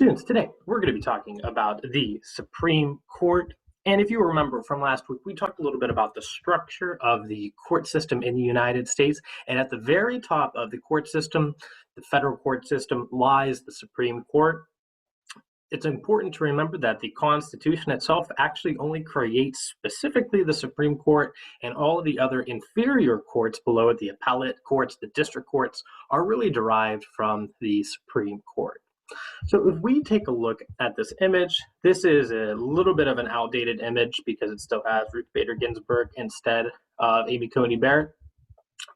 Students, today we're going to be talking about the Supreme Court. And if you remember from last week, we talked a little bit about the structure of the court system in the United States. And at the very top of the court system, the federal court system, lies the Supreme Court. It's important to remember that the Constitution itself actually only creates specifically the Supreme Court, and all of the other inferior courts below it, the appellate courts, the district courts, are really derived from the Supreme Court. So if we take a look at this image, this is a little bit of an outdated image because it still has Ruth Bader Ginsburg instead of Amy Coney Barrett.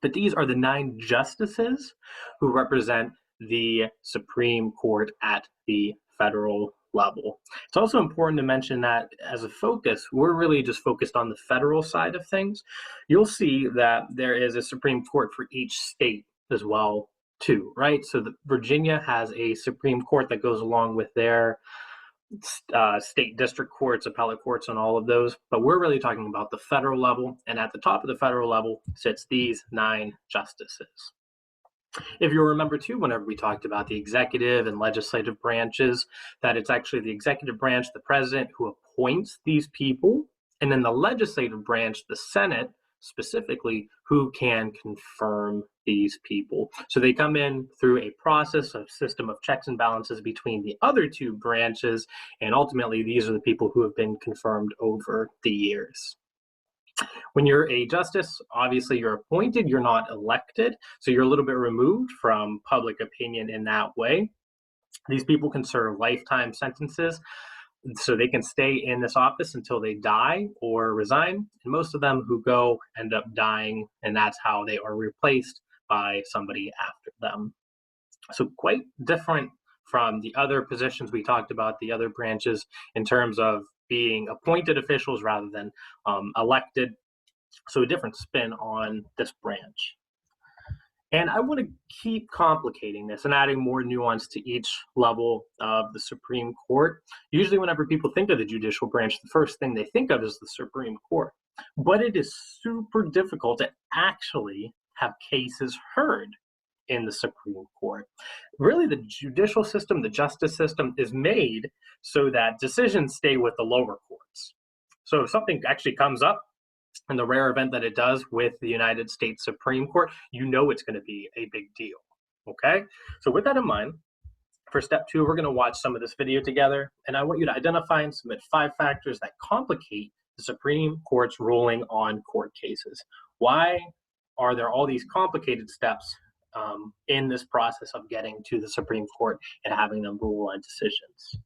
But these are the 9 justices who represent the Supreme Court at the federal level. It's also important to mention that as a focus, we're really just focused on the federal side of things. You'll see that there is a Supreme Court for each state as well, too, right? So Virginia has a Supreme Court that goes along with their state district courts, appellate courts, and all of those. But we're really talking about the federal level, and at the top of the federal level sits these 9 justices. If you remember too, whenever we talked about the executive and legislative branches, that it's actually the executive branch, the president, who appoints these people, and then the legislative branch, the Senate, specifically, who can confirm these people. So they come in through a process of system of checks and balances between the other 2 branches, and ultimately these are the people who have been confirmed over the years. When you're a justice, obviously you're appointed, you're not elected, so you're a little bit removed from public opinion in that way. These people can serve lifetime sentences, so they can stay in this office until they die or resign. And most of them who go end up dying, and that's how they are replaced by somebody after them. So quite different from the other positions we talked about, the other branches, in terms of being appointed officials rather than elected. So a different spin on this branch. And I want to keep complicating this and adding more nuance to each level of the Supreme Court. Usually whenever people think of the judicial branch, the first thing they think of is the Supreme Court. But it is super difficult to actually have cases heard in the Supreme Court. Really, the judicial system, the justice system, is made so that decisions stay with the lower courts. So if something actually comes up, in the rare event that it does with the United States Supreme Court, you know it's going to be a big deal, okay? So with that in mind, for step 2, we're going to watch some of this video together, and I want you to identify and submit 5 factors that complicate the Supreme Court's ruling on court cases. Why are there all these complicated steps in this process of getting to the Supreme Court and having them rule on decisions?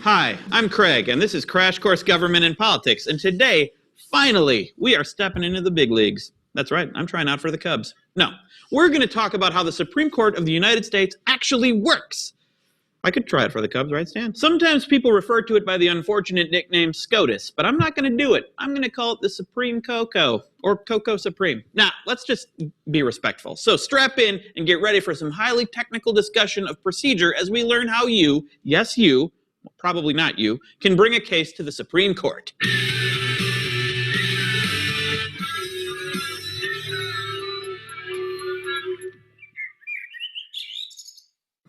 Hi, I'm Craig, and this is Crash Course Government and Politics, and today, finally, we are stepping into the big leagues. That's right, I'm trying out for the Cubs. No, we're going to talk about how the Supreme Court of the United States actually works. I could try it for the Cubs, right, Stan? Sometimes people refer to it by the unfortunate nickname SCOTUS, but I'm not going to do it. I'm going to call it the Supreme Coco, or Coco Supreme. Now, let's just be respectful. So strap in and get ready for some highly technical discussion of procedure as we learn how you, yes you, probably not you, can bring a case to the Supreme Court.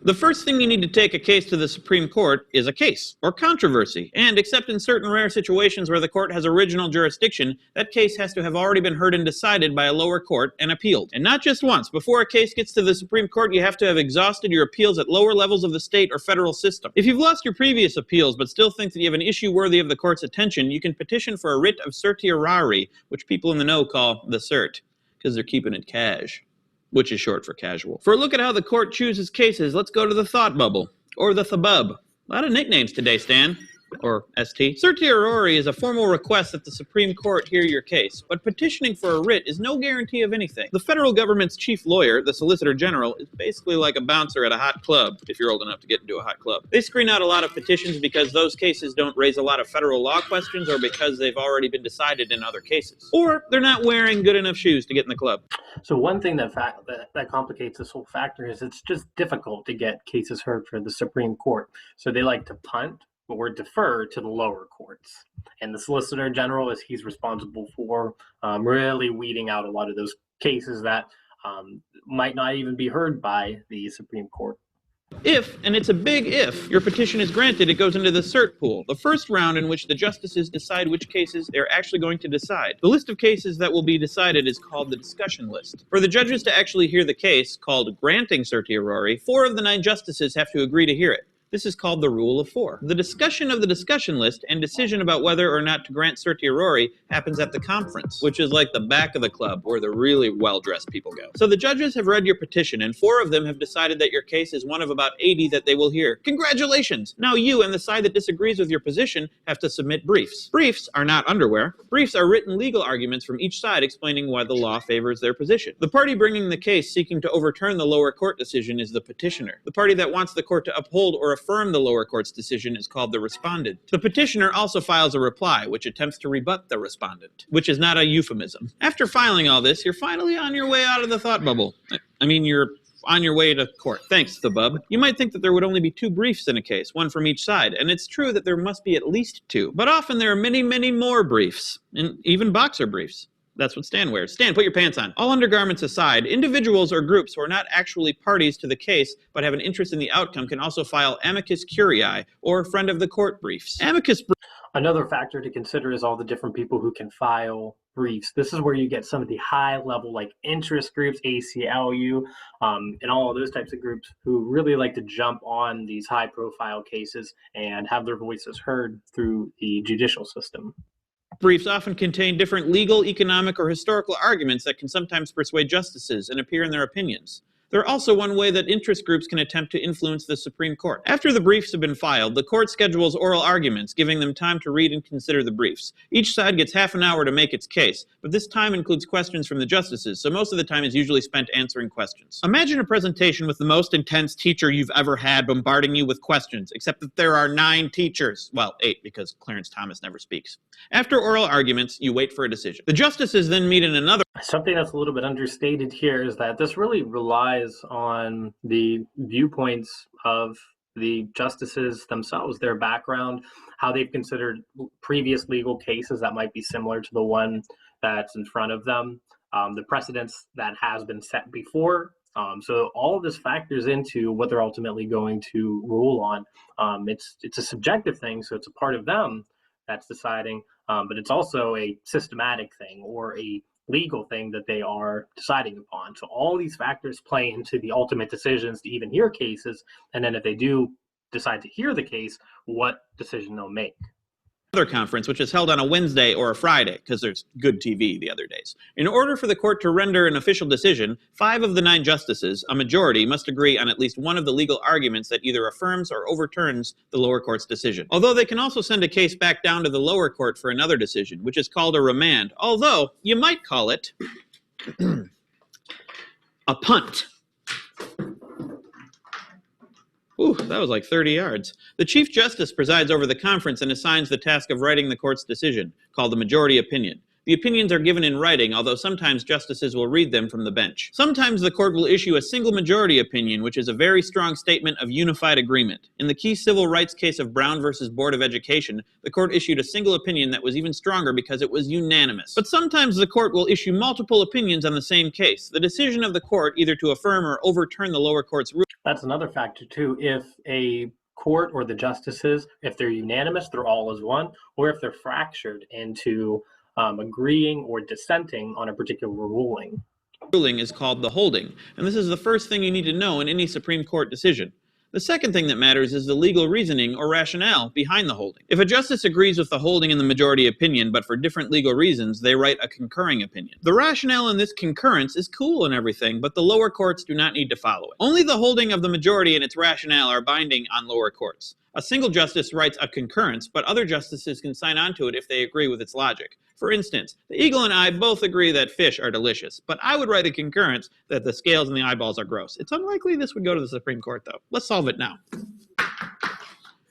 The first thing you need to take a case to the Supreme Court is a case, or controversy, and except in certain rare situations where the court has original jurisdiction, that case has to have already been heard and decided by a lower court and appealed. And not just once. Before a case gets to the Supreme Court, you have to have exhausted your appeals at lower levels of the state or federal system. If you've lost your previous appeals but still think that you have an issue worthy of the court's attention, you can petition for a writ of certiorari, which people in the know call the cert, because they're keeping it cash, which is short for casual. For a look at how the court chooses cases, let's go to the thought bubble, or the thubub. A lot of nicknames today, Stan. Or ST. Certiorari is a formal request that the Supreme Court hear your case, but petitioning for a writ is no guarantee of anything. The federal government's chief lawyer, the Solicitor General, is basically like a bouncer at a hot club, if you're old enough to get into a hot club. They screen out a lot of petitions because those cases don't raise a lot of federal law questions, or because they've already been decided in other cases. Or they're not wearing good enough shoes to get in the club. So one thing that complicates this whole factor is it's just difficult to get cases heard for the Supreme Court. So they like to punt or defer to the lower courts. And the Solicitor General, he's responsible for really weeding out a lot of those cases that might not even be heard by the Supreme Court. If, and it's a big if, your petition is granted, it goes into the cert pool, the first round in which the justices decide which cases they're actually going to decide. The list of cases that will be decided is called the discussion list. For the judges to actually hear the case, called granting certiorari, 4 of the 9 justices have to agree to hear it. This is called the Rule of 4. The discussion of the discussion list and decision about whether or not to grant certiorari happens at the conference, which is like the back of the club where the really well-dressed people go. So the judges have read your petition, and 4 of them have decided that your case is one of about 80 that they will hear. Congratulations! Now you and the side that disagrees with your position have to submit briefs. Briefs are not underwear. Briefs are written legal arguments from each side explaining why the law favors their position. The party bringing the case seeking to overturn the lower court decision is the petitioner. The party that wants the court to uphold or affirm the lower court's decision is called the respondent. The petitioner also files a reply, which attempts to rebut the respondent, which is not a euphemism. After filing all this, you're finally on your way out of the thought bubble. You're on your way to court. Thanks, the bub. You might think that there would only be 2 briefs in a case, one from each side, and it's true that there must be at least 2. But often there are many, many more briefs, and even boxer briefs. That's what Stan wears. Stan, put your pants on. All undergarments aside, individuals or groups who are not actually parties to the case but have an interest in the outcome can also file amicus curiae or friend of the court briefs. Another factor to consider is all the different people who can file briefs. This is where you get some of the high level like interest groups, ACLU, and all of those types of groups who really like to jump on these high profile cases and have their voices heard through the judicial system. Briefs often contain different legal, economic, or historical arguments that can sometimes persuade justices and appear in their opinions. They're also one way that interest groups can attempt to influence the Supreme Court. After the briefs have been filed, the court schedules oral arguments, giving them time to read and consider the briefs. Each side gets half an hour to make its case, but this time includes questions from the justices, so most of the time is usually spent answering questions. Imagine a presentation with the most intense teacher you've ever had bombarding you with questions, except that there are 9 teachers. Well, 8, because Clarence Thomas never speaks. After oral arguments, you wait for a decision. The justices then meet in another... Something that's a little bit understated here is that this really relies on the viewpoints of the justices themselves, their background, how they've considered previous legal cases that might be similar to the one that's in front of them, the precedents that has been set before. So all of this factors into what they're ultimately going to rule on. It's a subjective thing, so it's a part of them that's deciding, but it's also a systematic thing or a legal thing that they are deciding upon. So all these factors play into the ultimate decisions to even hear cases, and then if they do decide to hear the case, what decision they'll make. Conference, which is held on a Wednesday or a Friday, because there's good TV the other days. In order for the court to render an official decision, 5 of the 9 justices, a majority, must agree on at least one of the legal arguments that either affirms or overturns the lower court's decision. Although they can also send a case back down to the lower court for another decision, which is called a remand, although you might call it a punt. Ooh, that was like 30 yards. The Chief Justice presides over the conference and assigns the task of writing the court's decision, called the majority opinion. The opinions are given in writing, although sometimes justices will read them from the bench. Sometimes the court will issue a single majority opinion, which is a very strong statement of unified agreement. In the key civil rights case of Brown versus Board of Education, the court issued a single opinion that was even stronger because it was unanimous. But sometimes the court will issue multiple opinions on the same case. The decision of the court either to affirm or overturn the lower court's ruling. That's another factor too. If a court or the justices, if they're unanimous, they're all as one, or if they're fractured into agreeing or dissenting on a particular ruling. Ruling is called the holding, and this is the first thing you need to know in any Supreme Court decision. The second thing that matters is the legal reasoning or rationale behind the holding. If a justice agrees with the holding in the majority opinion, but for different legal reasons, they write a concurring opinion. The rationale in this concurrence is cool and everything, but the lower courts do not need to follow it. Only the holding of the majority and its rationale are binding on lower courts. A single justice writes a concurrence, but other justices can sign on to it if they agree with its logic. For instance, the Eagle and I both agree that fish are delicious, but I would write a concurrence that the scales and the eyeballs are gross. It's unlikely this would go to the Supreme Court, though. Let's solve it now.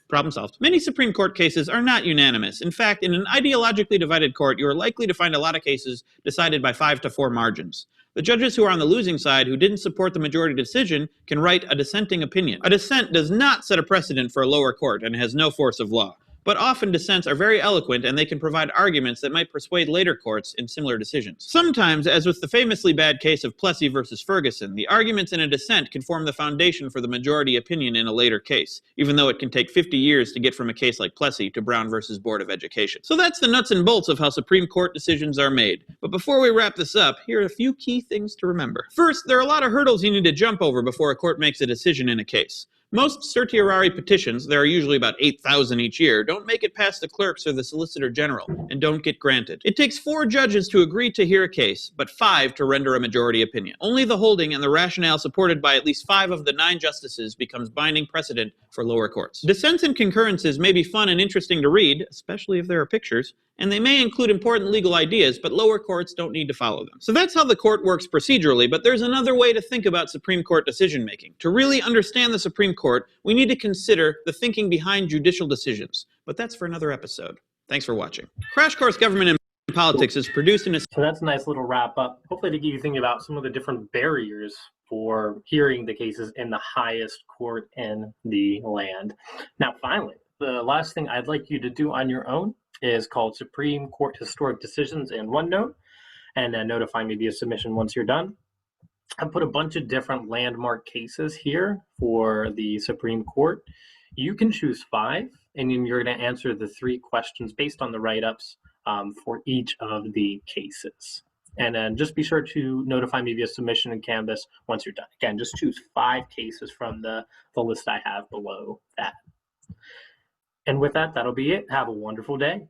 Problem solved. Many Supreme Court cases are not unanimous. In fact, in an ideologically divided court, you are likely to find a lot of cases decided by 5-4 margins. The judges who are on the losing side, who didn't support the majority decision, can write a dissenting opinion. A dissent does not set a precedent for a lower court and has no force of law. but often dissents are very eloquent and they can provide arguments that might persuade later courts in similar decisions. Sometimes, as with the famously bad case of Plessy versus Ferguson, the arguments in a dissent can form the foundation for the majority opinion in a later case, even though it can take 50 years to get from a case like Plessy to Brown versus Board of Education. So that's the nuts and bolts of how Supreme Court decisions are made. But before we wrap this up, here are a few key things to remember. First, there are a lot of hurdles you need to jump over before a court makes a decision in a case. Most certiorari petitions, there are usually about 8,000 each year, don't make it past the clerks or the Solicitor General and don't get granted. It takes 4 judges to agree to hear a case, but 5 to render a majority opinion. Only the holding and the rationale supported by at least 5 of the 9 justices becomes binding precedent for lower courts. Dissents and concurrences may be fun and interesting to read, especially if there are pictures, and they may include important legal ideas, but lower courts don't need to follow them. So that's how the court works procedurally, but there's another way to think about Supreme Court decision-making. To really understand the Supreme Court, we need to consider the thinking behind judicial decisions, but that's for another episode. Thanks for watching. Crash Course Government and Politics is produced in a... So that's a nice little wrap up, hopefully to get you thinking about some of the different barriers for hearing the cases in the highest court in the land. Now, finally, the last thing I'd like you to do on your own is called Supreme Court Historic Decisions in OneNote, and then notify me via submission once you're done. I put a bunch of different landmark cases here for the Supreme Court. You can choose 5, and then you're going to answer the 3 questions based on the write-ups for each of the cases. And then just be sure to notify me via submission in Canvas once you're done. Again, just choose 5 cases from the list I have below that. And with that, that'll be it. Have a wonderful day.